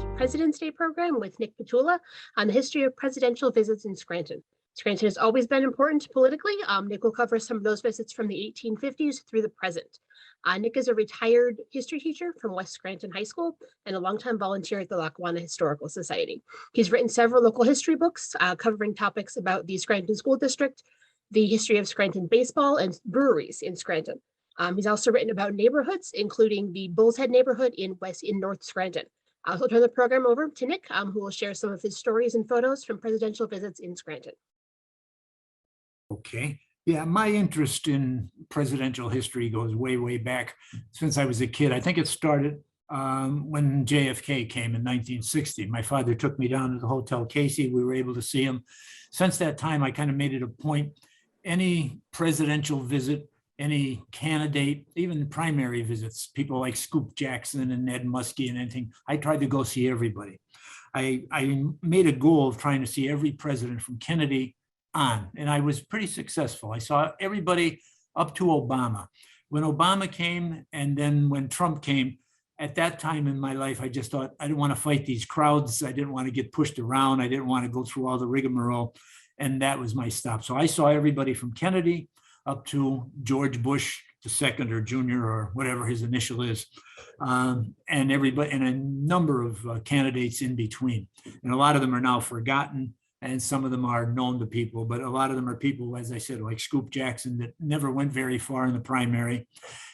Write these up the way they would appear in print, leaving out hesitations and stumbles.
second President's Day program with Nick Petula on the history of presidential visits in Scranton. Scranton has always been important politically. Nick will cover some of those visits from the 1850s through the present. Nick is a retired history teacher from West Scranton High School and a longtime volunteer at the Lackawanna Historical Society. He's written several local history books covering topics about the Scranton School District, the history of Scranton baseball, and breweries in Scranton. He's also written about neighborhoods, including the Bull's Head neighborhood in North Scranton. I'll turn the program over to Nick, who will share some of his stories and photos from presidential visits in Scranton. Okay. Yeah, my interest in presidential history goes way, way back since I was a kid. I think it started when JFK came in 1960. My father took me down to the Hotel Casey. We were able to see him. Since that time, I kind of made it a point, any presidential visit, any candidate, even primary visits, people like Scoop Jackson and Ned Muskie and anything, I tried to go see everybody. I made a goal of trying to see every president from Kennedy on, and I was pretty successful. I saw everybody up to Obama. When Obama came, and then when Trump came, at that time in my life, I just thought I didn't want to fight these crowds. I didn't want to get pushed around. I didn't want to go through all the rigmarole, and that was my stop. So I saw everybody from Kennedy up to George Bush II or Jr. or whatever his initial is, and everybody, and a number of candidates in between. And a lot of them are now forgotten, and some of them are known to people, but a lot of them are people, as I said, like Scoop Jackson, that never went very far in the primary.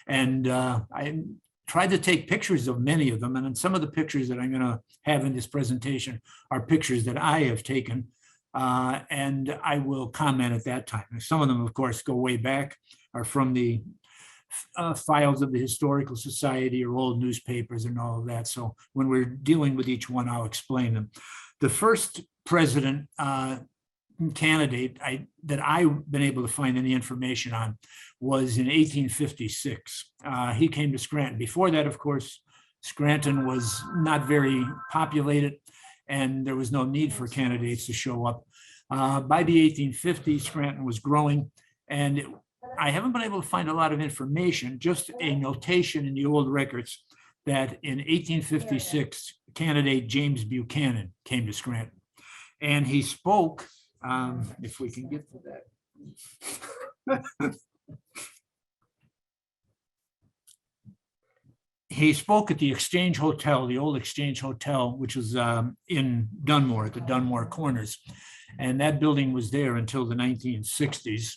And I tried to take pictures of many of them. And then some of the pictures that I'm going to have in this presentation are pictures that I have taken, and I will comment at that time. And some of them, of course, go way back, are from the files of the Historical Society or old newspapers and all of that. So when we're dealing with each one, I'll explain them. The first president candidate that I've been able to find any information on was in 1856. He came to Scranton. Before that, of course, Scranton was not very populated, and there was no need for candidates to show up. By the 1850s, Scranton was growing, and I haven't been able to find a lot of information, just a notation in the old records that in 1856, candidate James Buchanan came to Scranton. And he spoke, if we can get to that. He spoke at the Exchange Hotel, the old Exchange Hotel, which was in Dunmore, at the Dunmore Corners. And that building was there until the 1960s.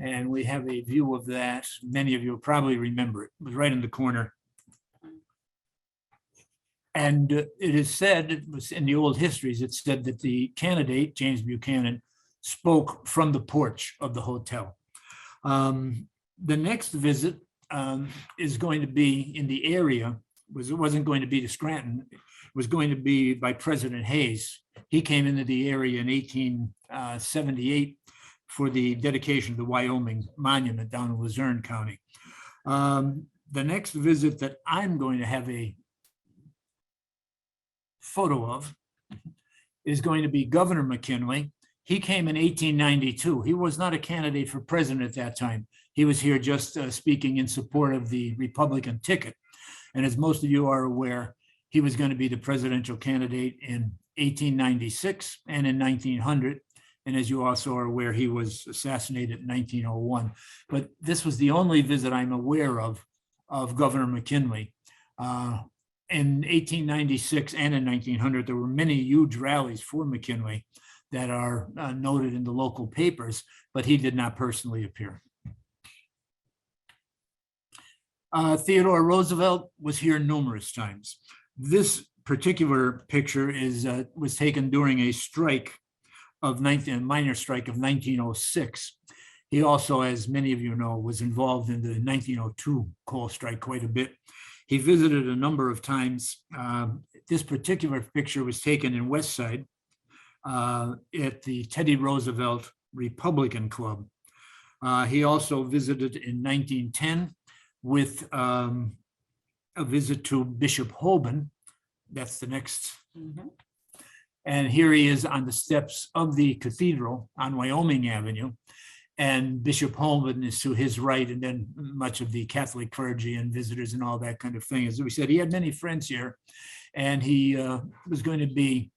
And we have a view of that. Many of you will probably remember it. It was right in the corner. And it is said, it was in the old histories, it said that the candidate, James Buchanan, spoke from the porch of the hotel. The next visit is going to be in the area. It wasn't going to be to Scranton. It was going to be by President Hayes. He came into the area in 1878 for the dedication of the Wyoming Monument down in Luzerne County. The next visit that I'm going to have a photo of is going to be Governor McKinley. He came in 1892. He was not a candidate for president at that time. He was here just speaking in support of the Republican ticket. And as most of you are aware, he was going to be the presidential candidate in 1896 and in 1900. And as you also are aware, he was assassinated in 1901. But this was the only visit I'm aware of Governor McKinley. In 1896 and in 1900, there were many huge rallies for McKinley that are noted in the local papers, but he did not personally appear. Theodore Roosevelt was here numerous times. This particular picture was taken during a strike of a minor strike of 1906. He also, as many of you know, was involved in the 1902 coal strike quite a bit. He visited a number of times. This particular picture was taken in West Side at the Teddy Roosevelt Republican Club. He also visited in 1910 with a visit to Bishop Holben. That's the next. Mm-hmm. And here he is on the steps of the cathedral on Wyoming Avenue. and Bishop Holman is to his right, and then much of the Catholic clergy and visitors and all that kind of thing. As we said, he had many friends here, and he was going to be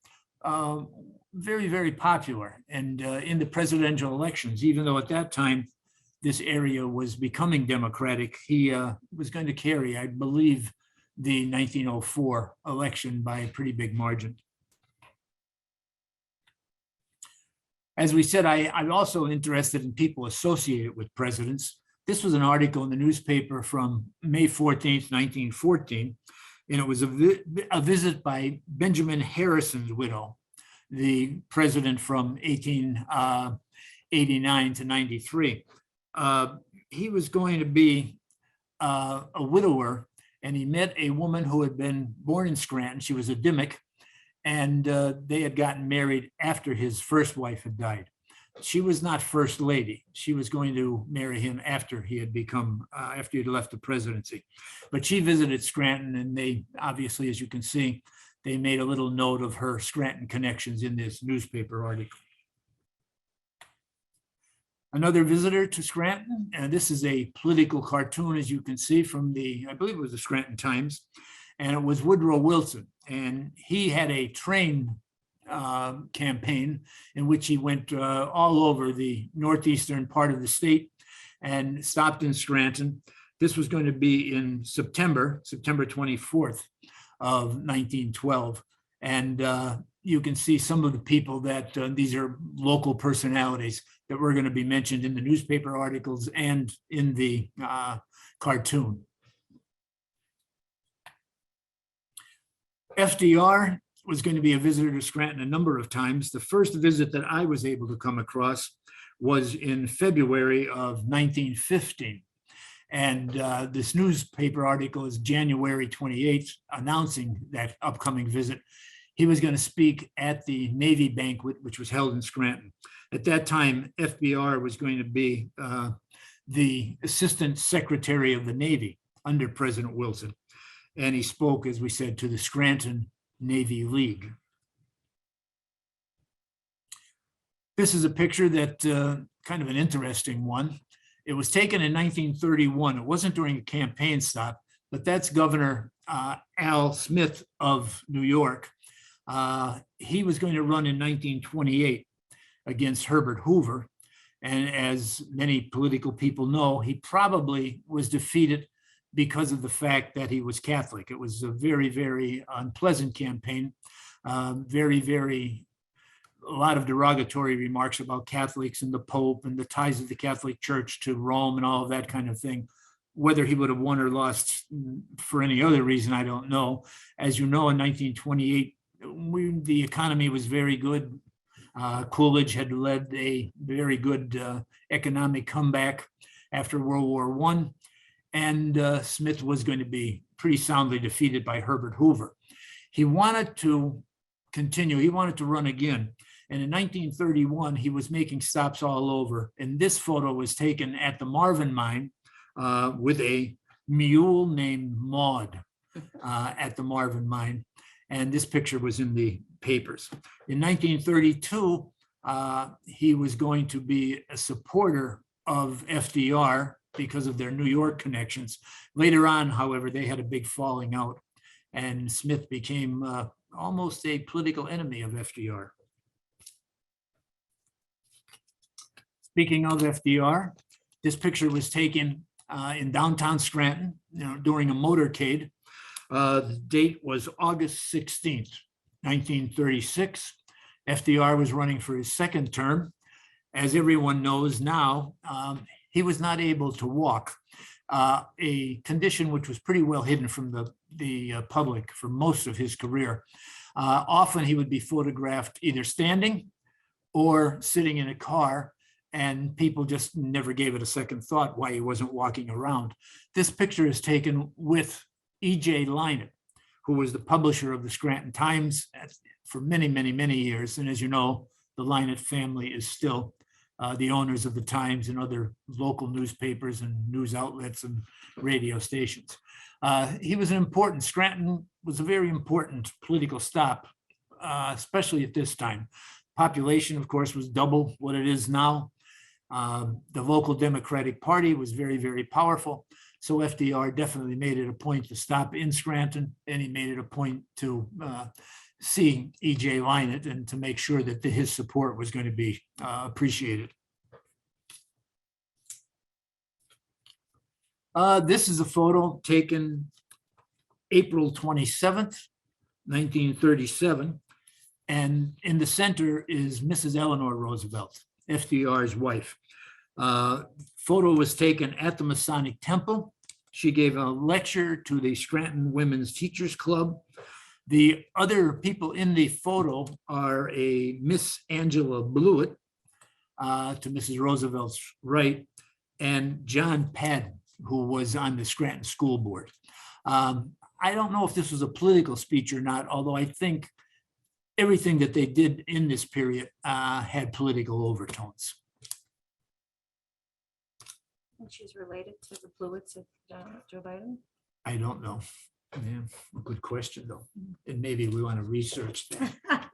very, very popular. And in the presidential elections, even though at that time this area was becoming Democratic, he was going to carry, I believe, the 1904 election by a pretty big margin. As we said, I'm also interested in people associated with presidents. This was an article in the newspaper from May 14th, 1914, and it was a visit by Benjamin Harrison's widow, the president from 1889 to 93. He was going to be a widower, and he met a woman who had been born in Scranton. She was a Dimmock, and they had gotten married after his first wife had died. She was not first lady. She was going to marry him after he had after he had left the presidency. But she visited Scranton, and they obviously, as you can see, they made a little note of her Scranton connections in this newspaper article. Another visitor to Scranton, and this is a political cartoon, as you can see, from I believe it was the Scranton Times, and it was Woodrow Wilson. And he had a train campaign in which he went all over the northeastern part of the state and stopped in Scranton. This was going to be in September 24th of 1912. And you can see some of the people that these are local personalities that were going to be mentioned in the newspaper articles and in the cartoon. FDR was going to be a visitor to Scranton a number of times. The first visit that I was able to come across was in February of 1915. And this newspaper article is January 28th, announcing that upcoming visit. He was going to speak at the Navy banquet, which was held in Scranton. At that time, FDR was going to be the Assistant Secretary of the Navy under President Wilson. And he spoke, as we said, to the Scranton Navy League. This is a picture that kind of an interesting one. It was taken in 1931. It wasn't during a campaign stop, but that's Governor Al Smith of New York. He was going to run in 1928 against Herbert Hoover. And as many political people know, he probably was defeated because of the fact that he was Catholic. It was a very, very unpleasant campaign, a lot of derogatory remarks about Catholics and the Pope and the ties of the Catholic Church to Rome and all of that kind of thing. Whether he would have won or lost for any other reason, I don't know. As you know, in 1928, the economy was very good. Coolidge had led a very good economic comeback after World War I. And Smith was going to be pretty soundly defeated by Herbert Hoover. He wanted to continue. He wanted to run again. And in 1931, he was making stops all over. And this photo was taken at the Marvin mine with a mule named Maud at the Marvin mine. And this picture was in the papers. In 1932, he was going to be a supporter of FDR because of their New York connections. Later on, however, they had a big falling out, and Smith became almost a political enemy of FDR. Speaking of FDR, this picture was taken in downtown Scranton, during a motorcade. The date was August 16th, 1936. FDR was running for his second term. As everyone knows now, he was not able to walk, a condition which was pretty well hidden from the public for most of his career. Often he would be photographed either standing or sitting in a car, and people just never gave it a second thought why he wasn't walking around. This picture is taken with E.J. Lynott, who was the publisher of the Scranton Times for many, many, many years. And as you know, the Lynott family is still the owners of the Times and other local newspapers and news outlets and radio stations. He was Scranton was a very important political stop, especially at this time. Population, of course, was double what it is now. The local Democratic Party was very, very powerful. So FDR definitely made it a point to stop in Scranton, and he made it a point to see E.J. Lynott and to make sure that his support was going to be appreciated. This is a photo taken April 27th, 1937. And in the center is Mrs. Eleanor Roosevelt, FDR's wife. Photo was taken at the Masonic Temple. She gave a lecture to the Scranton Women's Teachers Club. The other people in the photo are a Miss Angela Blewett to Mrs. Roosevelt's right, and John Padden, who was on the Scranton School Board. I don't know if this was a political speech or not, although I think everything that they did in this period had political overtones. And she's related to the Blewetts of Joe Biden? I don't know. Yeah, a good question, though. And maybe we want to research that.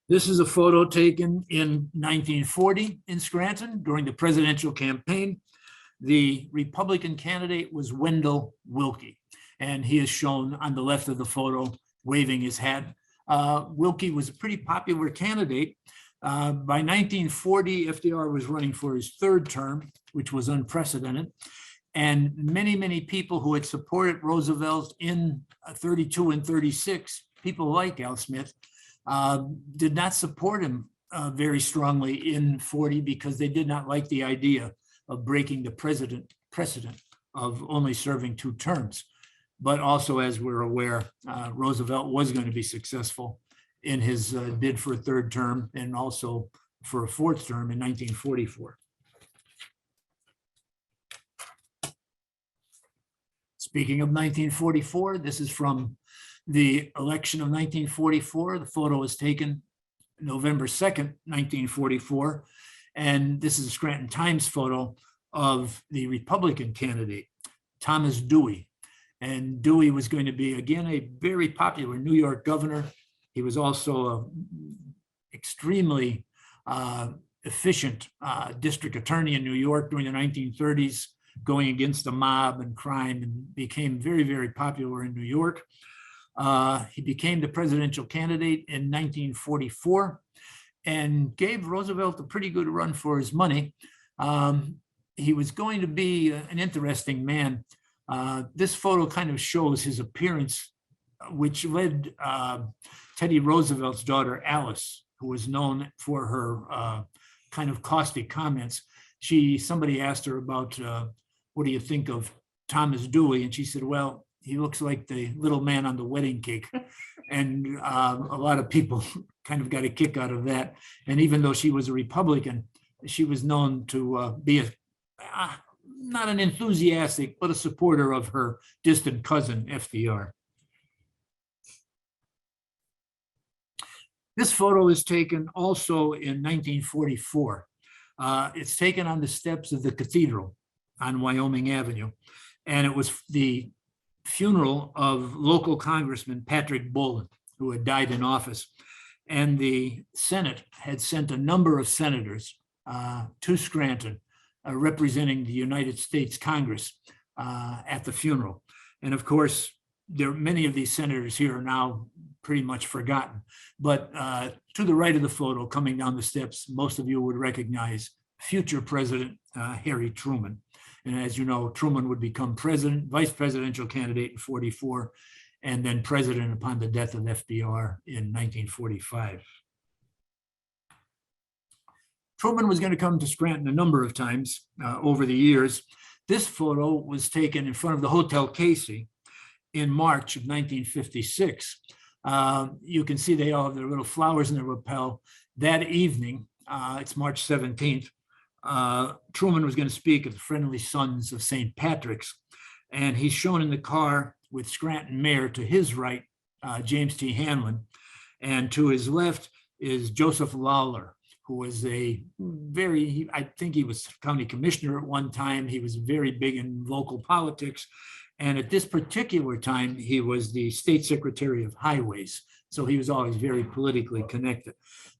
This is a photo taken in 1940 in Scranton during the presidential campaign. The Republican candidate was Wendell Willkie, and he is shown on the left of the photo waving his hat. Willkie was a pretty popular candidate. By 1940, FDR was running for his third term, which was unprecedented. And many, many people who had supported Roosevelt in 32 and 36, people like Al Smith, did not support him very strongly in 40 because they did not like the idea of breaking the precedent of only serving 2 terms. But also, as we're aware, Roosevelt was going to be successful in his bid for a third term and also for a 4th term in 1944. Speaking of 1944, this is from the election of 1944. The photo was taken November 2nd, 1944. And this is a Scranton Times photo of the Republican candidate, Thomas Dewey. And Dewey was going to be, again, a very popular New York governor. He was also an extremely efficient district attorney in New York during the 1930s, going against the mob and crime, and became very, very popular in New York. He became the presidential candidate in 1944 and gave Roosevelt a pretty good run for his money. He was going to be an interesting man. This photo kind of shows his appearance, which led Teddy Roosevelt's daughter, Alice, who was known for her kind of caustic comments. Somebody asked her about, what do you think of Thomas Dewey? And she said, well, he looks like the little man on the wedding cake. And a lot of people kind of got a kick out of that. And even though she was a Republican, she was known to be not an enthusiastic, but a supporter of her distant cousin, FDR. This photo is taken also in 1944. It's taken on the steps of the cathedral on Wyoming Avenue. And it was the funeral of local Congressman Patrick Bolin, who had died in office. And the Senate had sent a number of senators to Scranton, representing the United States Congress at the funeral. And of course, many of these senators here are now pretty much forgotten. But to the right of the photo, coming down the steps, most of you would recognize future President Harry Truman. And as you know, Truman would become president, vice presidential candidate in 44, and then president upon the death of FDR in 1945. Truman was going to come to Scranton a number of times over the years. This photo was taken in front of the Hotel Casey in March of 1956. You can see they all have their little flowers in their lapel. That evening, it's March 17th, Truman was going to speak at the Friendly Sons of St. Patrick's, and he's shown in the car with Scranton Mayor to his right, James T. Hanlon, and to his left is Joseph Lawler, who was I think he was county commissioner at one time. He was very big in local politics. And at this particular time, he was the state secretary of highways So he was always very politically connected.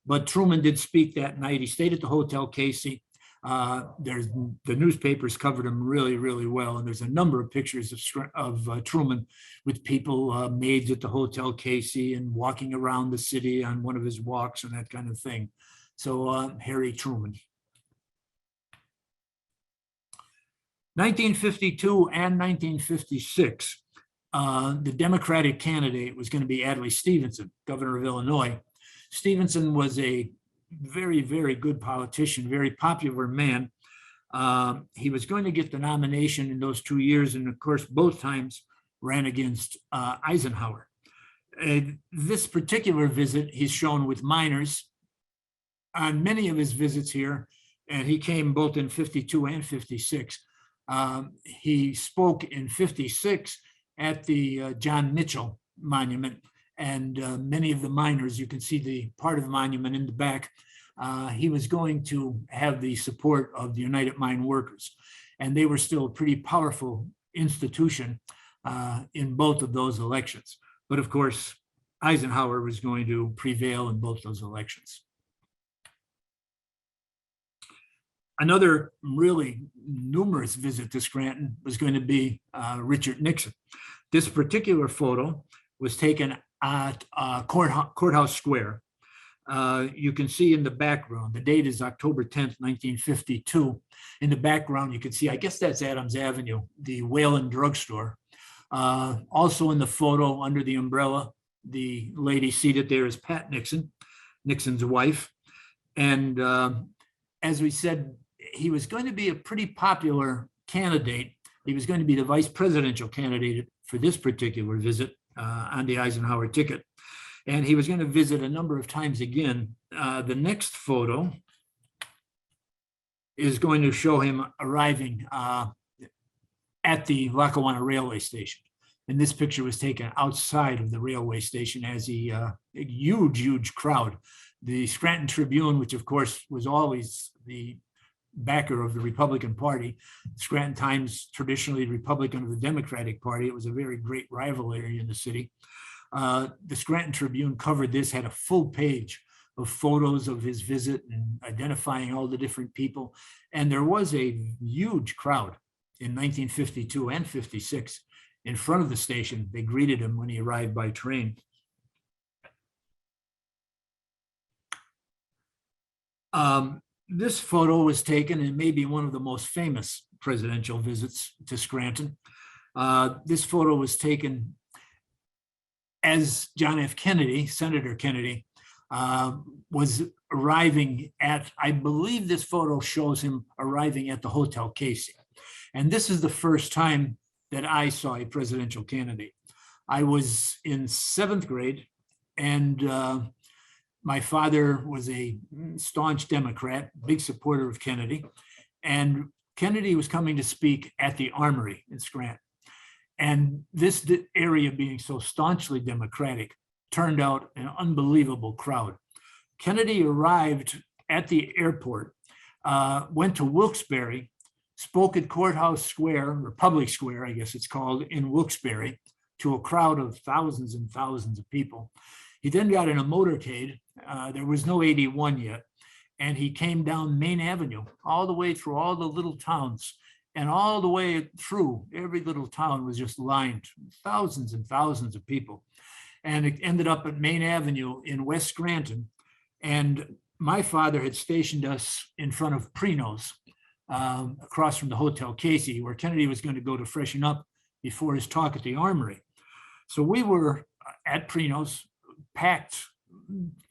But Truman did speak that night. He stayed at the Hotel Casey. The newspapers covered him really, really well. And there's a number of pictures of Truman with people, maids at the Hotel Casey and walking around the city on one of his walks and that kind of thing. So Harry Truman. 1952 and 1956, the Democratic candidate was going to be Adlai Stevenson, governor of Illinois. Stevenson was a very, very good politician, very popular man. He was going to get the nomination in those 2 years, and of course, both times ran against Eisenhower. This particular visit, he's shown with minors on many of his visits here, and he came both in 52 and 56. He spoke in 56 at the John Mitchell Monument, and many of the miners, you can see the part of the monument in the back. He was going to have the support of the United Mine Workers, and they were still a pretty powerful institution in both of those elections. But of course, Eisenhower was going to prevail in both those elections. Another really numerous visit to Scranton was going to be Richard Nixon. This particular photo was taken at Courthouse Square. You can see in the background, the date is October 10th, 1952. In the background, you can see, I guess that's Adams Avenue, the Whalen Drugstore. Also in the photo under the umbrella, the lady seated there is Pat Nixon, Nixon's wife. And as we said, he was going to be a pretty popular candidate. He was going to be the vice presidential candidate for this particular visit on the Eisenhower ticket. And he was going to visit a number of times again. The next photo is going to show him arriving at the Lackawanna railway station. And this picture was taken outside of the railway station as a huge crowd. The Scranton Tribune, which of course was always the backer of the Republican Party, Scranton Times, traditionally Republican of the Democratic Party. It was a very great rivalry in the city. The Scranton Tribune covered this, had a full page of photos of his visit and identifying all the different people. And there was a huge crowd in 1952 and 56 in front of the station. They greeted him when he arrived by train. This photo was taken in maybe one of the most famous presidential visits to Scranton. This photo was taken as John F. Kennedy, Senator Kennedy, was arriving at, I believe this photo shows him arriving at the Hotel Casey. And this is the first time that I saw a presidential candidate. I was in 7th grade, and my father was a staunch Democrat, big supporter of Kennedy, and Kennedy was coming to speak at the Armory in Scranton. And this area being so staunchly Democratic turned out an unbelievable crowd. Kennedy arrived at the airport, went to Wilkes-Barre, spoke at Courthouse Square, or Public Square, I guess it's called, in Wilkes-Barre, to a crowd of thousands and thousands of people. He then got in a motorcade. There was no 81 yet. And he came down Main Avenue, all the way through all the little towns. And all the way through, every little town was just lined, thousands and thousands of people. And it ended up at Main Avenue in West Scranton. And my father had stationed us in front of Prino's, across from the Hotel Casey, where Kennedy was going to go to freshen up before his talk at the Armory. So we were at Prino's, packed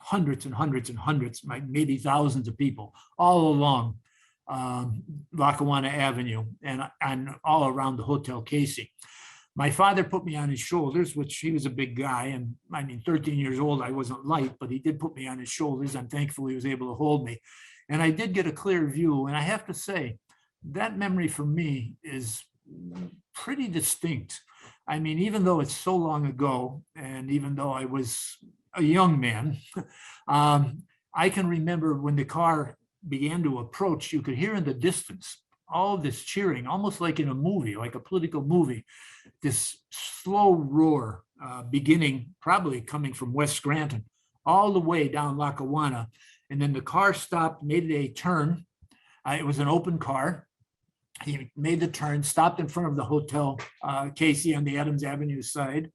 hundreds and hundreds and hundreds, maybe thousands of people all along Lackawanna Avenue and all around the Hotel Casey. My father put me on his shoulders, which he was a big guy. And I mean, 13 years old, I wasn't light, but he did put me on his shoulders. I'm thankful he was able to hold me. And I did get a clear view. And I have to say, that memory for me is pretty distinct. I mean, even though it's so long ago, and even though I was a young man, I can remember when the car began to approach, you could hear in the distance all this cheering, almost like in a movie, like a political movie, this slow roar beginning, probably coming from West Scranton, all the way down Lackawanna. And then the car stopped, made a turn. It was an open car. He made the turn, stopped in front of the Hotel Casey on the Adams Avenue side.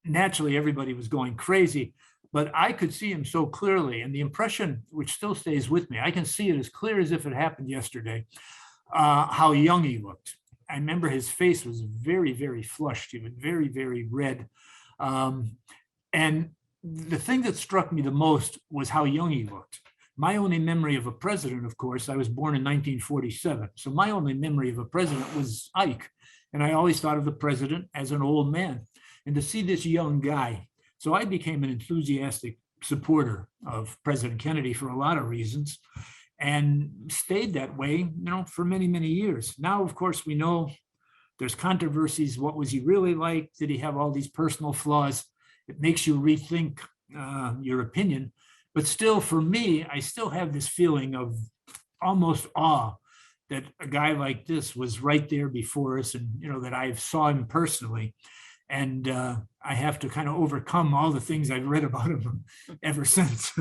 Naturally, everybody was going crazy, but I could see him so clearly. And the impression, which still stays with me, I can see it as clear as if it happened yesterday, how young he looked. I remember his face was very, very flushed. He was very, very red. And the thing that struck me the most was how young he looked. My only memory of a president, of course, I was born in 1947. So my only memory of a president was Ike. And I always thought of the president as an old man. And to see this young guy, so I became an enthusiastic supporter of President Kennedy for a lot of reasons, and stayed that way, for many, many years. Now, of course, we know there's controversies. What was he really like? Did he have all these personal flaws? It makes you rethink your opinion. But still, for me, I still have this feeling of almost awe that a guy like this was right there before us, and that I saw him personally. And I have to kind of overcome all the things I've read about him ever since.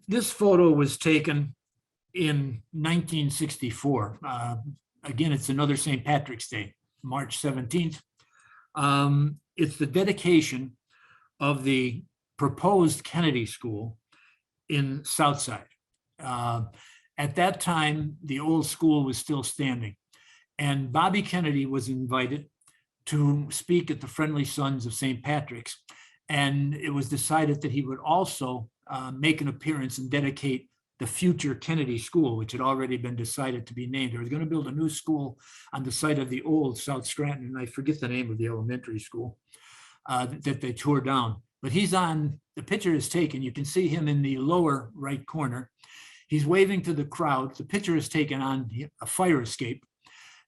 This photo was taken in 1964. Again, it's another St. Patrick's Day, March 17th. It's the dedication of the proposed Kennedy School in Southside. At that time, the old school was still standing, and Bobby Kennedy was invited to speak at the Friendly Sons of St. Patrick's. And it was decided that he would also make an appearance and dedicate the future Kennedy School, which had already been decided to be named. They were going to build a new school on the site of the old South Scranton, and I forget the name of the elementary school that they tore down. But he's on, the picture is taken. You can see him in the lower right corner. He's waving to the crowd. The picture is taken on a fire escape.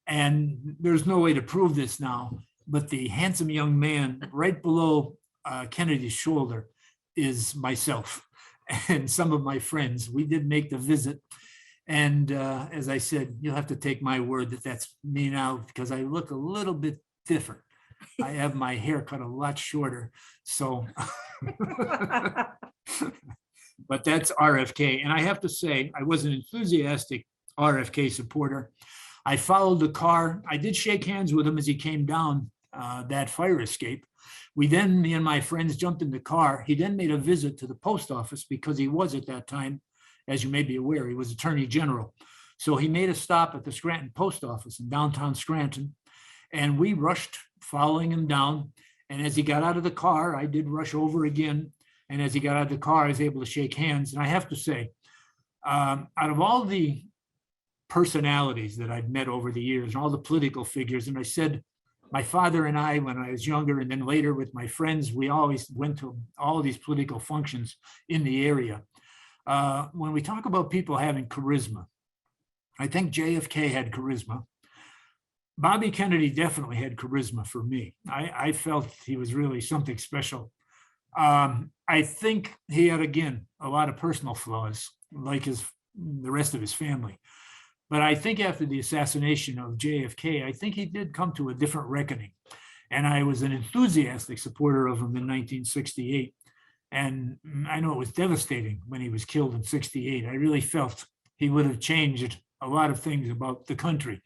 And there's no way to prove this now, but the handsome young man right below Kennedy's shoulder is myself and some of my friends. We did make the visit. And as I said, you'll have to take my word that that's me now, because I look a little bit different. I have my hair cut a lot shorter. So, but that's RFK. And I have to say, I was an enthusiastic RFK supporter. I followed the car. I did shake hands with him as he came down that fire escape. Me and my friends jumped in the car. He then made a visit to the post office, because he was at that time, as you may be aware, he was Attorney General. So he made a stop at the Scranton post office in downtown Scranton, and we rushed following him down. And as he got out of the car, I did rush over again. And as he got out of the car, I was able to shake hands. And I have to say, out of all the personalities that I've met over the years and all the political figures, and I said, my father and I, when I was younger, and then later with my friends, we always went to all these political functions in the area. When we talk about people having charisma, I think JFK had charisma. Bobby Kennedy definitely had charisma for me. I felt he was really something special. I think he had, again, a lot of personal flaws, like the rest of his family. But I think after the assassination of JFK, I think he did come to a different reckoning. And I was an enthusiastic supporter of him in 1968. And I know it was devastating when he was killed in 68. I really felt he would have changed a lot of things about the country.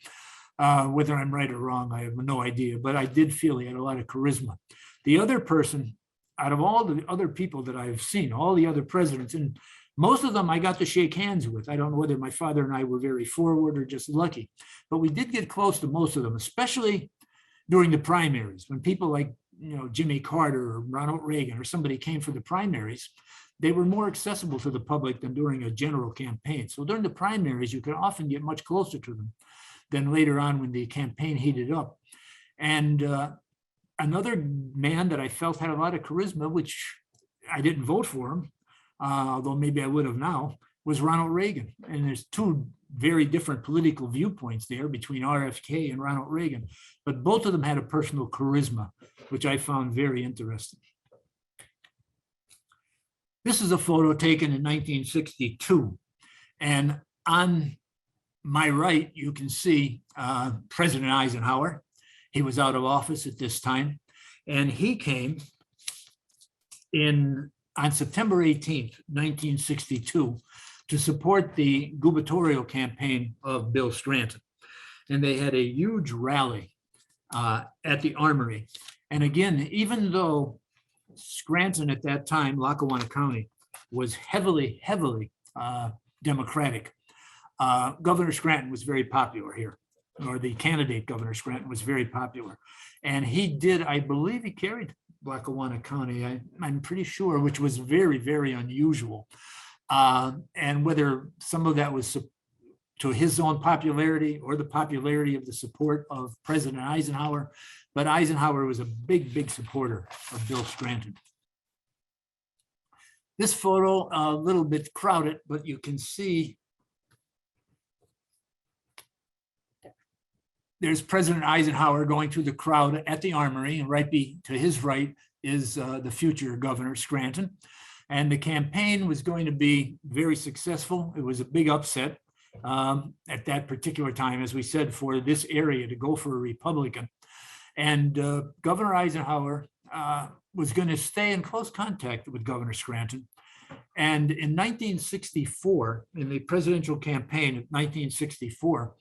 Whether I'm right or wrong, I have no idea. But I did feel he had a lot of charisma. The other person, out of all the other people that I've seen, all the other presidents, and most of them I got to shake hands with. I don't know whether my father and I were very forward or just lucky, but we did get close to most of them, especially during the primaries. When people like, Jimmy Carter or Ronald Reagan or somebody came for the primaries, they were more accessible to the public than during a general campaign. So during the primaries, you could often get much closer to them than later on when the campaign heated up. And another man that I felt had a lot of charisma, which I didn't vote for him, although maybe I would have now, was Ronald Reagan. And there's two very different political viewpoints there between RFK and Ronald Reagan, but both of them had a personal charisma, which I found very interesting. This is a photo taken in 1962. And on my right, you can see President Eisenhower. He was out of office at this time. And he came on September 18th, 1962, to support the gubernatorial campaign of Bill Scranton. And they had a huge rally at the Armory. And again, even though Scranton at that time, Lackawanna County, was heavily Democratic, Governor Scranton was very popular here, or the candidate Governor Scranton was very popular. And he did, I believe he carried Lackawanna County, I'm pretty sure, which was very unusual. And whether some of that was to his own popularity or the popularity of the support of President Eisenhower, but Eisenhower was a big supporter of Bill Scranton. This photo, a little bit crowded, but you can see there's President Eisenhower going through the crowd at the Armory, and to his right is the future Governor Scranton. And the campaign was going to be very successful. It was a big upset at that particular time, as we said, for this area to go for a Republican. And Governor Eisenhower was going to stay in close contact with Governor Scranton. And in 1964, in the presidential campaign of 1964,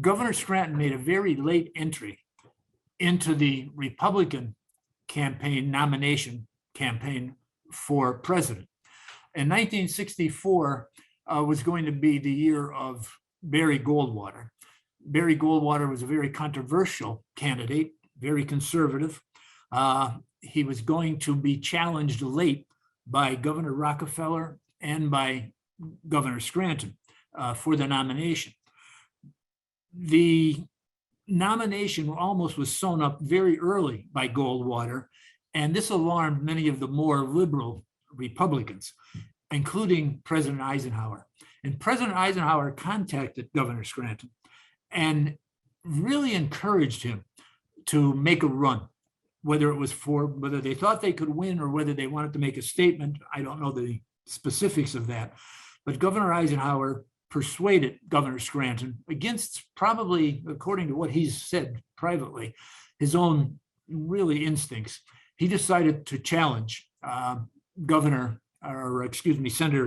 Governor Scranton made a very late entry into the Republican campaign nomination campaign for president. And 1964 was going to be the year of Barry Goldwater. Barry Goldwater was a very controversial candidate, very conservative. He was going to be challenged late by Governor Rockefeller and by Governor Scranton for the nomination. The nomination almost was sewn up very early by Goldwater, and this alarmed many of the more liberal Republicans, including President Eisenhower. And President Eisenhower contacted Governor Scranton and really encouraged him to make a run, whether they thought they could win or whether they wanted to make a statement. I don't know the specifics of that, but Governor Eisenhower persuaded Governor Scranton, against probably, according to what he's said privately, his own really instincts. He decided to challenge Senator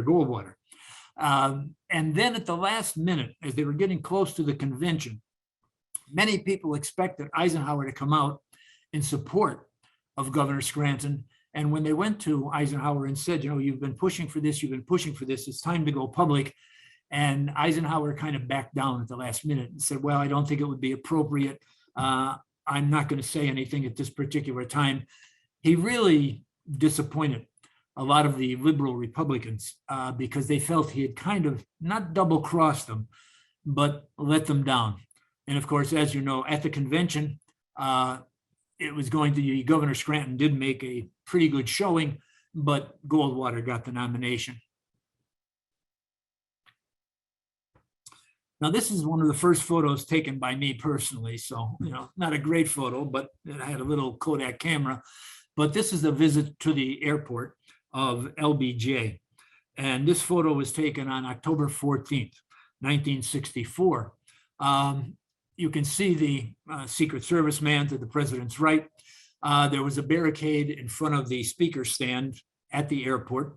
Goldwater. And then at the last minute, as they were getting close to the convention, many people expected Eisenhower to come out in support of Governor Scranton. And when they went to Eisenhower and said, you've been pushing for this, it's time to go public. And Eisenhower kind of backed down at the last minute and said, well, I don't think it would be appropriate. I'm not going to say anything at this particular time. He really disappointed a lot of the liberal Republicans because they felt he had kind of not double-crossed them, but let them down. And of course, as you know, at the convention, it was going to be Governor Scranton did make a pretty good showing, but Goldwater got the nomination. Now, this is one of the first photos taken by me personally. So, not a great photo, but I had a little Kodak camera. But this is a visit to the airport of LBJ. And this photo was taken on October 14th, 1964. You can see the Secret Service man to the president's right. There was a barricade in front of the speaker stand at the airport.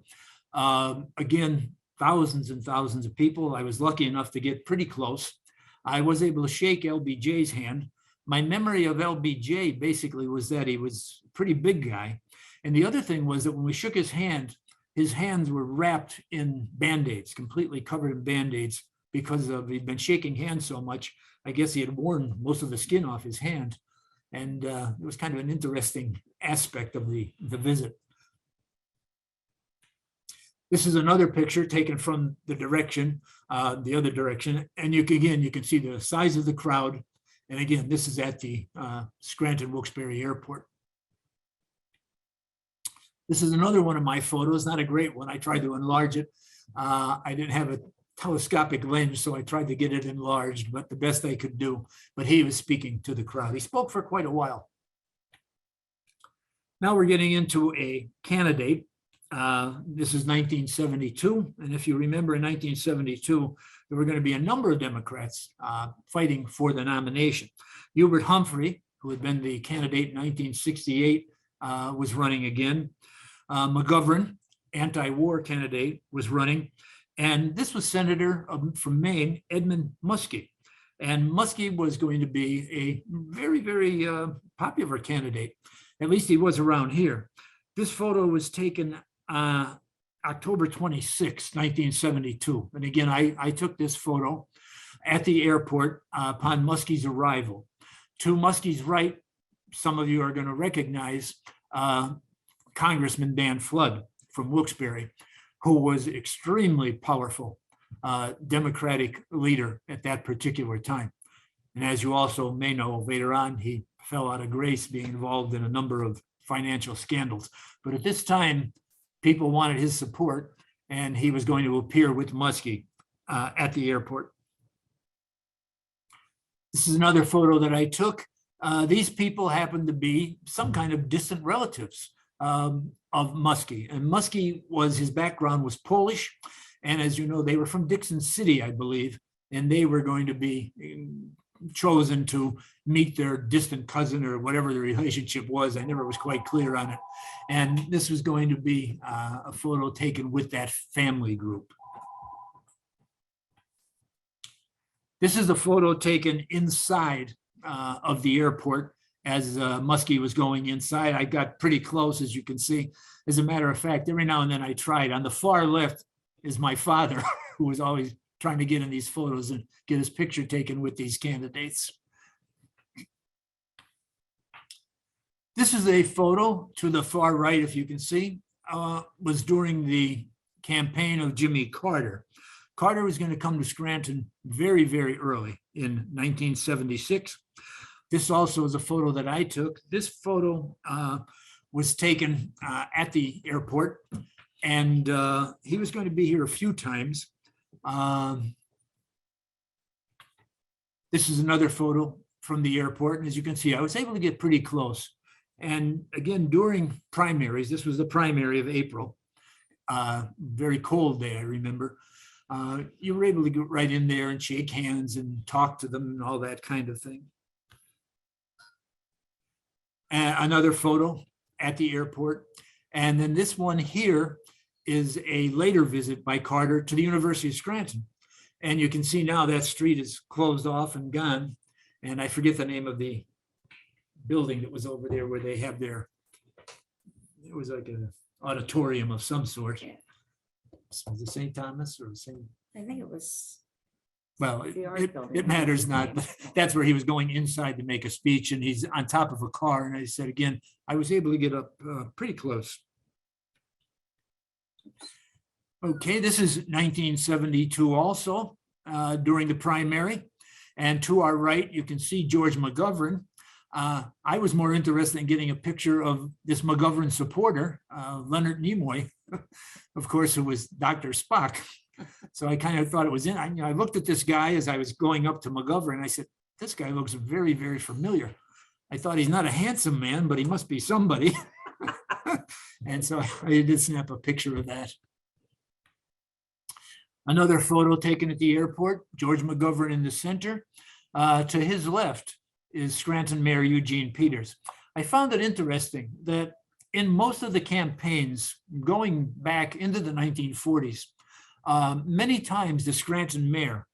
Again, thousands and thousands of people. I was lucky enough to get pretty close. I was able to shake LBJ's hand. My memory of LBJ basically was that he was a pretty big guy. And the other thing was that when we shook his hands were wrapped in Band-Aids, completely covered in Band-Aids, because he'd been shaking hands so much. I guess he had worn most of the skin off his hand. And it was kind of an interesting aspect of the visit. This is another picture taken from the other direction. And you can see the size of the crowd. And again, this is at the Scranton Wilkes-Barre Airport. This is another one of my photos, not a great one. I tried to enlarge it. I didn't have a telescopic lens, so I tried to get it enlarged, but the best I could do. But he was speaking to the crowd. He spoke for quite a while. Now we're getting into a candidate This is 1972. And if you remember, in 1972, there were going to be a number of Democrats fighting for the nomination. Hubert Humphrey, who had been the candidate in 1968, was running again. McGovern, anti-war candidate, was running. And this was Senator from Maine, Edmund Muskie. And Muskie was going to be a very, very popular candidate. At least he was around here. This photo was taken October 26, 1972. And again, I took this photo at the airport upon Muskie's arrival. To Muskie's right, some of you are going to recognize Congressman Dan Flood from Wilkes-Barre, who was extremely powerful Democratic leader at that particular time. And as you also may know, later on, he fell out of grace being involved in a number of financial scandals. But at this time, people wanted his support, and he was going to appear with Muskie at the airport. This is another photo that I took. These people happened to be some kind of distant relatives of Muskie. And Muskie his background was Polish. And as you know, they were from Dixon City, I believe, and they were going to be chosen to meet their distant cousin or whatever the relationship was. I never was quite clear on it. And this was going to be a photo taken with that family group. This is a photo taken inside of the airport as Muskie was going inside. I got pretty close, as you can see. As a matter of fact, every now and then I tried. On the far left is my father, who was always trying to get in these photos and get his picture taken with these candidates. This is a photo to the far right, if you can see, was during the campaign of Jimmy Carter. Carter was going to come to Scranton very, very early in 1976. This also is a photo that I took. This photo was taken at the airport, and he was going to be here a few times. This is another photo from the airport. And as you can see, I was able to get pretty close. And again, during primaries, this was the primary of April, very cold day, I remember. You were able to get right in there and shake hands and talk to them and all that kind of thing. Another photo at the airport. And then this one here is a later visit by Carter to the University of Scranton. And you can see now that street is closed off and gone. And I forget the name of the building that was over there where they have it was like an auditorium of some sort. Yeah. Was it St. Thomas or St.? I think it was. Well, The art it building. matters not, but that's where he was going inside to make a speech, and he's on top of a car. And I said, again, I was able to get up pretty close. Okay, this is 1972 also, during the primary. And to our right, you can see George McGovern. I was more interested in getting a picture of this McGovern supporter, Leonard Nimoy, of course, who was Dr. Spock. So I kind of thought it was in. I looked at this guy as I was going up to McGovern, and I said, this guy looks very, very familiar. I thought he's not a handsome man, but he must be somebody. And so I did snap a picture of that. Another photo taken at the airport, George McGovern in the center. To his left is Scranton Mayor Eugene Peters. I found it interesting that in most of the campaigns going back into the 1940s, many times the Scranton mayor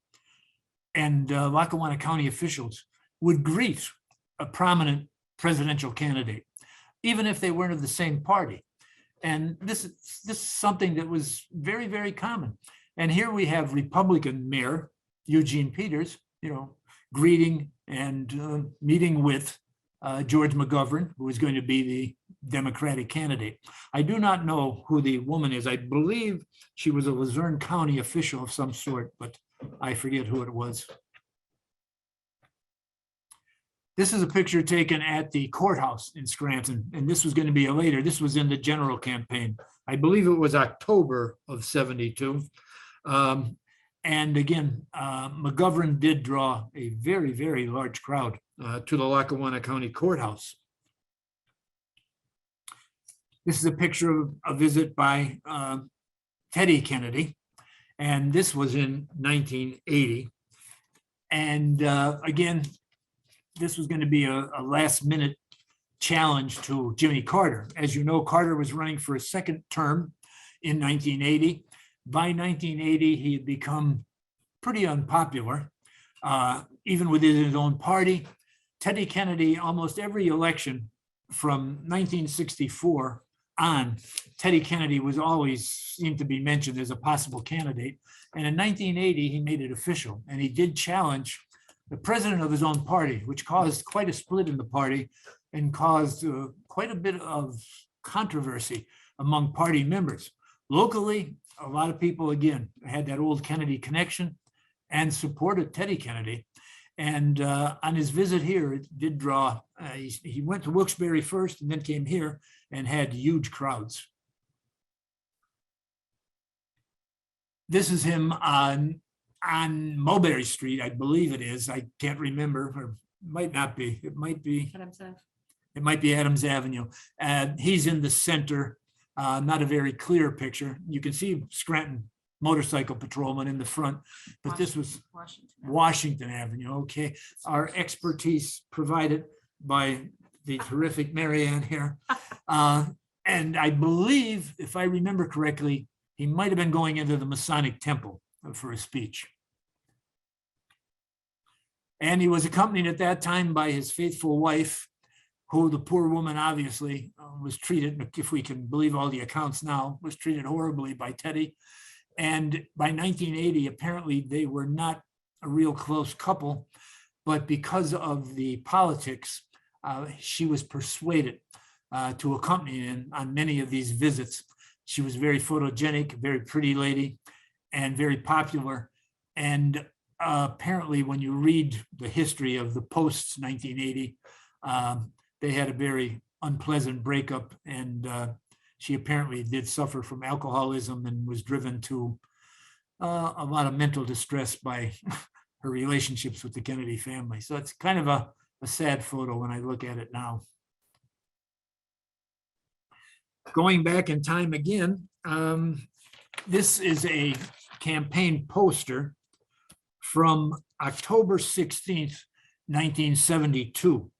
and Lackawanna County officials would greet a prominent presidential candidate, even if they weren't of the same party. And this is something that was very, very common. And here we have Republican Mayor Eugene Peters, greeting and meeting with George McGovern, who is going to be the Democratic candidate. I do not know who the woman is. I believe she was a Luzerne County official of some sort, but I forget who it was. This is a picture taken at the courthouse in Scranton, and this was going to be later. This was in the general campaign. I believe it was October of '72. And again, McGovern did draw a very, very large crowd to the Lackawanna County Courthouse. This is a picture of a visit by Teddy Kennedy, and this was in 1980. And again, this was going to be a last-minute challenge to Jimmy Carter. As you know, Carter was running for a second term in 1980. By 1980, he had become pretty unpopular, even within his own party. Teddy Kennedy, almost every election from 1964 on, Teddy Kennedy was always seemed to be mentioned as a possible candidate. And in 1980, he made it official, and he did challenge the president of his own party, which caused quite a split in the party and caused quite a bit of controversy among party members. Locally, a lot of people, again, had that old Kennedy connection and supported Teddy Kennedy. And on his visit here, it did draw, he went to Wilkes-Barre first and then came here and had huge crowds. This is him on Mulberry Street, I believe it is. I can't remember, or might not be. It might be. It might be Adams Avenue. He's in the center, not a very clear picture. You can see Scranton motorcycle patrolman in the front, but this was Washington Avenue. Okay, our expertise provided by the terrific Marianne here. And I believe, if I remember correctly, he might have been going into the Masonic Temple for a speech. And he was accompanied at that time by his faithful wife, who the poor woman obviously was treated, if we can believe all the accounts now, was treated horribly by Teddy. And by 1980, apparently they were not a real close couple, but because of the politics, she was persuaded to accompany him on many of these visits. She was very photogenic, very pretty lady, and very popular. And apparently, when you read the history of the posts 1980, they had a very unpleasant breakup, and she apparently did suffer from alcoholism and was driven to a lot of mental distress by her relationships with the Kennedy family. So it's kind of a sad photo when I look at it now. Going back in time again, this is a campaign poster from October 16th, 1972.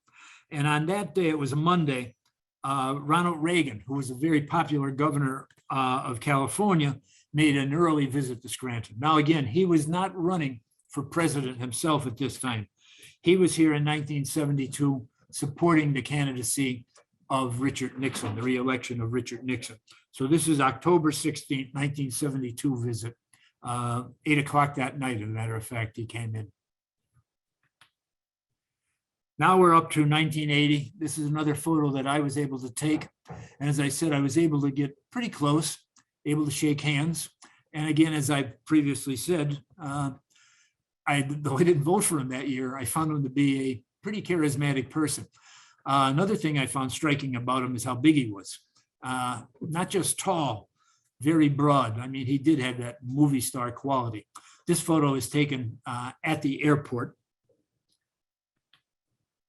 And on that day, it was a Monday, Ronald Reagan, who was a very popular governor of California, made an early visit to Scranton. Now, again, he was not running for president himself at this time. He was here in 1972 supporting the candidacy of Richard Nixon, the re-election of Richard Nixon. So this is October 16th, 1972 visit. 8 o'clock that night, as a matter of fact, he came in. Now we're up to 1980. This is another photo that I was able to take. And as I said, I was able to get pretty close, able to shake hands. And again, as I previously said, though I didn't vote for him that year, I found him to be a pretty charismatic person. Another thing I found striking about him is how big he was. Not just tall, very broad. I mean, he did have that movie star quality. This photo is taken at the airport,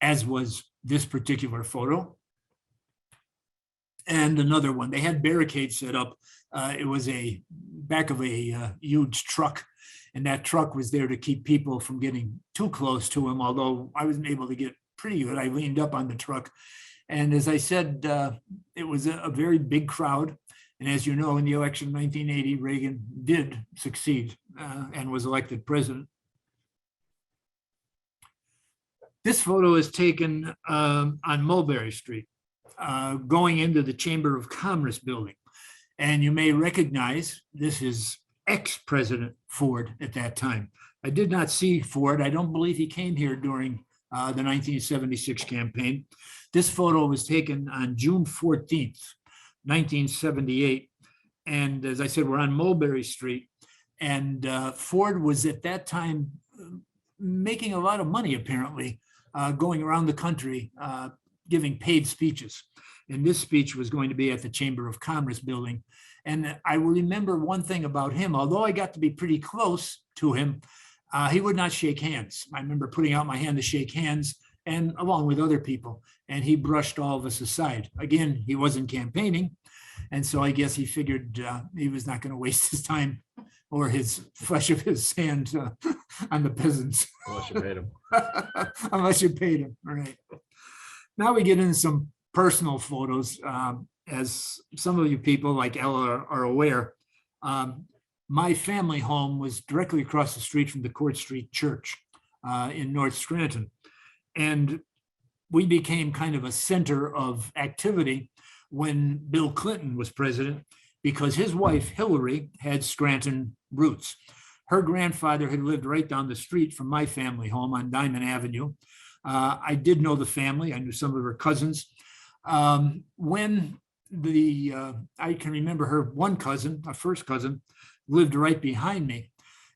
as was this particular photo. And another one, they had barricades set up. It was a back of a huge truck, and that truck was there to keep people from getting too close to him, although I wasn't able to get pretty good. I leaned up on the truck. And as I said, it was a very big crowd. And as you know, in the election of 1980, Reagan did succeed and was elected president. This photo is taken on Mulberry Street, going into the Chamber of Commerce building. And you may recognize this is ex-President Ford at that time. I did not see Ford. I don't believe he came here during the 1976 campaign. This photo was taken on June 14th, 1978. And as I said, we're on Mulberry Street. And Ford was at that time making a lot of money, apparently, going around the country, giving paid speeches. And this speech was going to be at the Chamber of Commerce building. And I will remember one thing about him. Although I got to be pretty close to him, he would not shake hands. I remember putting out my hand to shake hands, and along with other people, and he brushed all of us aside. Again, he wasn't campaigning, And so I guess he figured he was not going to waste his time or his flesh of his hand on the peasants. Unless you paid him. Unless you paid him, all right. Now we get into some personal photos. As some of you people like Ella are aware, my family home was directly across the street from the Court Street Church in North Scranton. And we became kind of a center of activity when Bill Clinton was president, because his wife, Hillary, had Scranton roots. Her grandfather had lived right down the street from my family home on Diamond Avenue. I did know the family. I knew some of her cousins. When I can remember her one cousin, a first cousin, lived right behind me.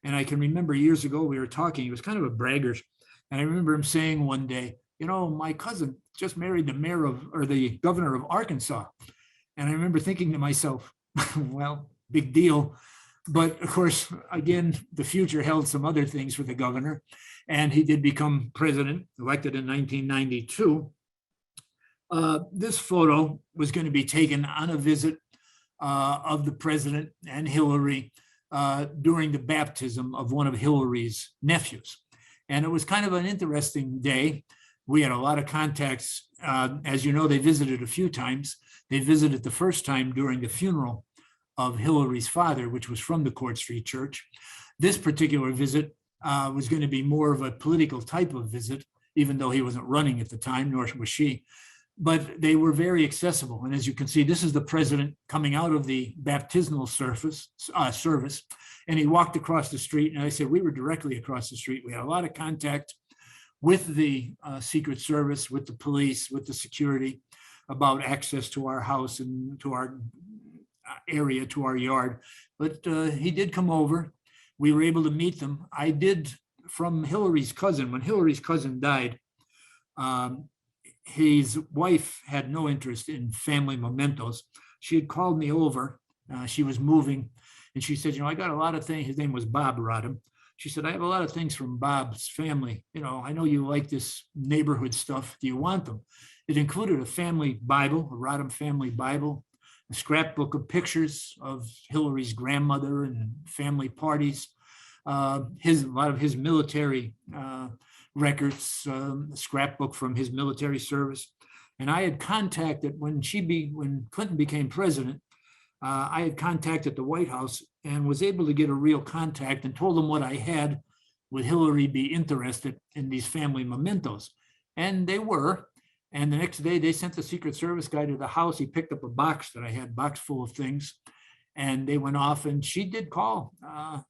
And I can remember years ago, we were talking, he was kind of a braggart. And I remember him saying one day, you know, my cousin just married the governor of Arkansas. And I remember thinking to myself, well, big deal. But of course, again, the future held some other things for the governor. And he did become president, elected in 1992. This photo was going to be taken on a visit of the president and Hillary during the baptism of one of Hillary's nephews. And it was kind of an interesting day. We had a lot of contacts. As you know, they visited a few times. They visited the first time during the funeral of Hillary's father, which was from the Court Street Church. This particular visit was going to be more of a political type of visit, even though he wasn't running at the time, nor was she. But they were very accessible. And as you can see, this is the president coming out of the baptismal service. And he walked across the street. And I said, we were directly across the street. We had a lot of contact with the Secret Service, with the police, with the security about access to our house and to our area, to our yard. But he did come over. We were able to meet them. I did, from Hillary's cousin, when Hillary's cousin died, his wife had no interest in family mementos. She had called me over. She was moving. And she said, you know, I got a lot of things. His name was Bob Rodham. She said, I have a lot of things from Bob's family. You know, I know you like this neighborhood stuff. Do you want them? It included a family Bible, a Rodham family Bible, a scrapbook of pictures of Hillary's grandmother and family parties, a lot of his military records, a scrapbook from his military service. And I had contacted, when Clinton became president, I had contacted the White House and was able to get a real contact and told them what I had. Would Hillary be interested in these family mementos? And they were. And the next day they sent the Secret Service guy to the house. He picked up a box that I had, box full of things. And they went off, and she did call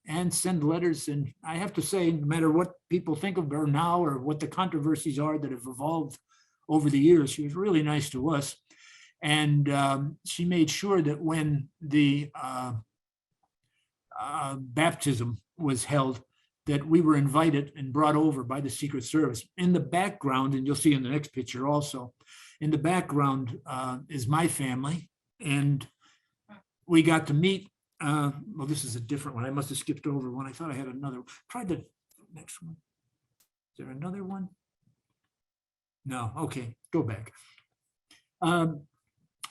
and send letters. And I have to say, no matter what people think of her now or what the controversies are that have evolved over the years, she was really nice to us. And she made sure that when the baptism was held, that we were invited and brought over by the Secret Service. In the background, and you'll see in the next picture also, in the background is my family. And we got to meet, well, this is a different one. I must have skipped over one. I thought I had another. Try the next one. Is there another one? No, okay, go back.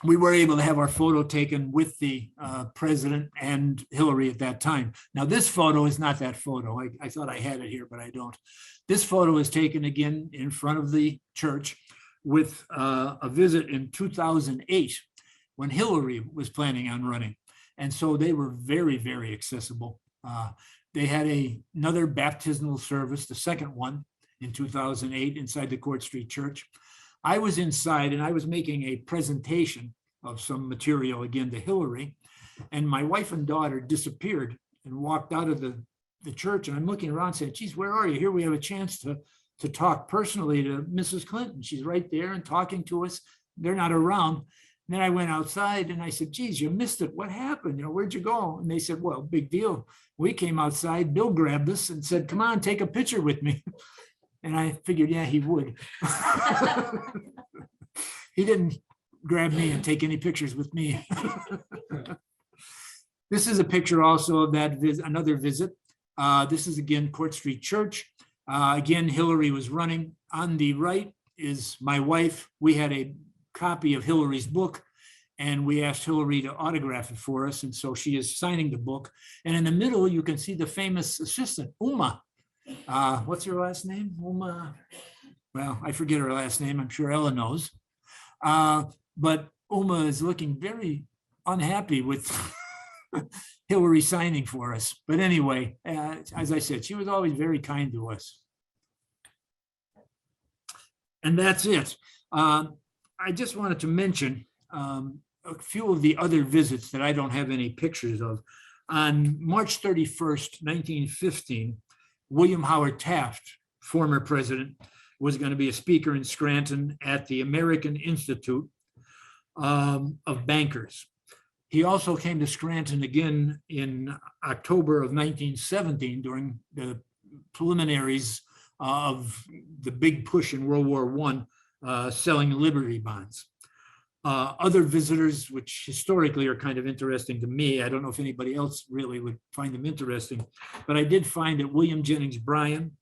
We were able to have our photo taken with the president and Hillary at that time. Now, this photo is not that photo. I thought I had it here, but I don't. This photo is taken again in front of the church with a visit in 2008 when Hillary was planning on running. And so they were very, very accessible. They had another baptismal service, the second one in 2008 inside the Court Street Church. I was inside and I was making a presentation of some material again to Hillary, and my wife and daughter disappeared and walked out of the church. And I'm looking around saying, geez, where are you? Here we have a chance to talk personally to Mrs. Clinton. She's right there and talking to us. They're not around. And then I went outside and I said, geez, you missed it. What happened? You know, where'd you go? And they said, well, big deal. We came outside, Bill grabbed us and said, come on, take a picture with me. And I figured, yeah, he would. He didn't grab me and take any pictures with me. This is a picture also of that another visit. This is again Court Street Church. Again, Hillary was running. On the right is my wife. We had a copy of Hillary's book, And we asked Hillary to autograph it for us. And so she is signing the book. And in the middle, you can see the famous assistant, Uma. What's her last name? Uma. Well, I forget her last name. I'm sure Ella knows. But Uma is looking very unhappy with Hillary signing for us. But anyway, as I said, she was always very kind to us. And that's it. I just wanted to mention a few of the other visits that I don't have any pictures of. On March 31st, 1915, William Howard Taft, former president, was going to be a speaker in Scranton at the American Institute of Bankers. He also came to Scranton again in October of 1917 during the preliminaries of the big push in World War I, selling Liberty bonds. Other visitors, which historically are kind of interesting to me, I don't know if anybody else really would find them interesting, but I did find that William Jennings Bryan,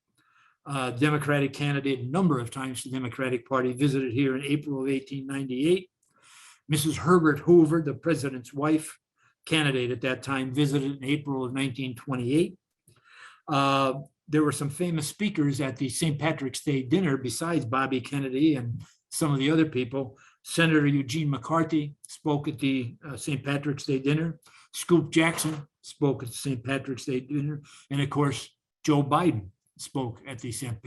Democratic candidate a number of times to the Democratic Party, visited here in April of 1898. Mrs. Herbert Hoover, the president's wife, candidate at that time, visited in April of 1928. There were some famous speakers at the St. Patrick's Day dinner besides Bobby Kennedy and some of the other people. Senator Eugene McCarthy spoke at the St. Patrick's Day dinner. Scoop Jackson spoke at the St. Patrick's Day dinner. And of course, Joe Biden spoke at the St.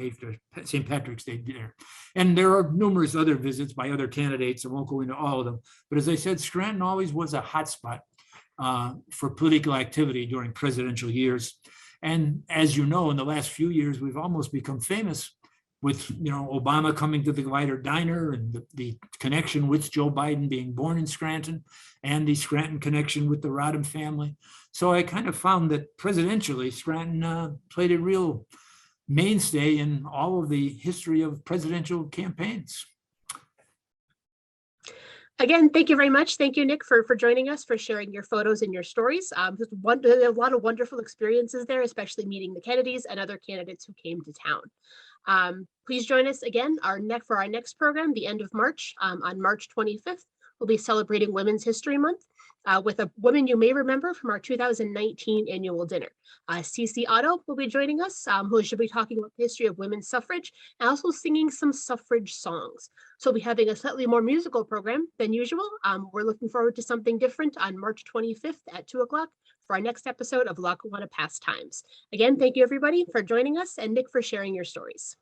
Patrick's Day dinner. And there are numerous other visits by other candidates. I won't go into all of them. But as I said, Scranton always was a hotspot for political activity during presidential years. And as you know, in the last few years, we've almost become famous with, Obama coming to the Glider Diner and the connection with Joe Biden being born in Scranton and the Scranton connection with the Rodham family. So I kind of found that presidentially, Scranton played a real mainstay in all of the history of presidential campaigns. Again, thank you very much. Thank you, Nick, for joining us, for sharing your photos and your stories. There's a lot of wonderful experiences there, especially meeting the Kennedys and other candidates who came to town. Please join us again for our next program, the end of March. On March 25th, we'll be celebrating Women's History Month with a woman you may remember from our 2019 annual dinner. Cece Otto will be joining us, who should be talking about the history of women's suffrage and also singing some suffrage songs. So we'll be having a slightly more musical program than usual. We're looking forward to something different on March 25th at 2 o'clock for our next episode of Lackawanna Pastimes. Again, thank you everybody for joining us, and Nick for sharing your stories.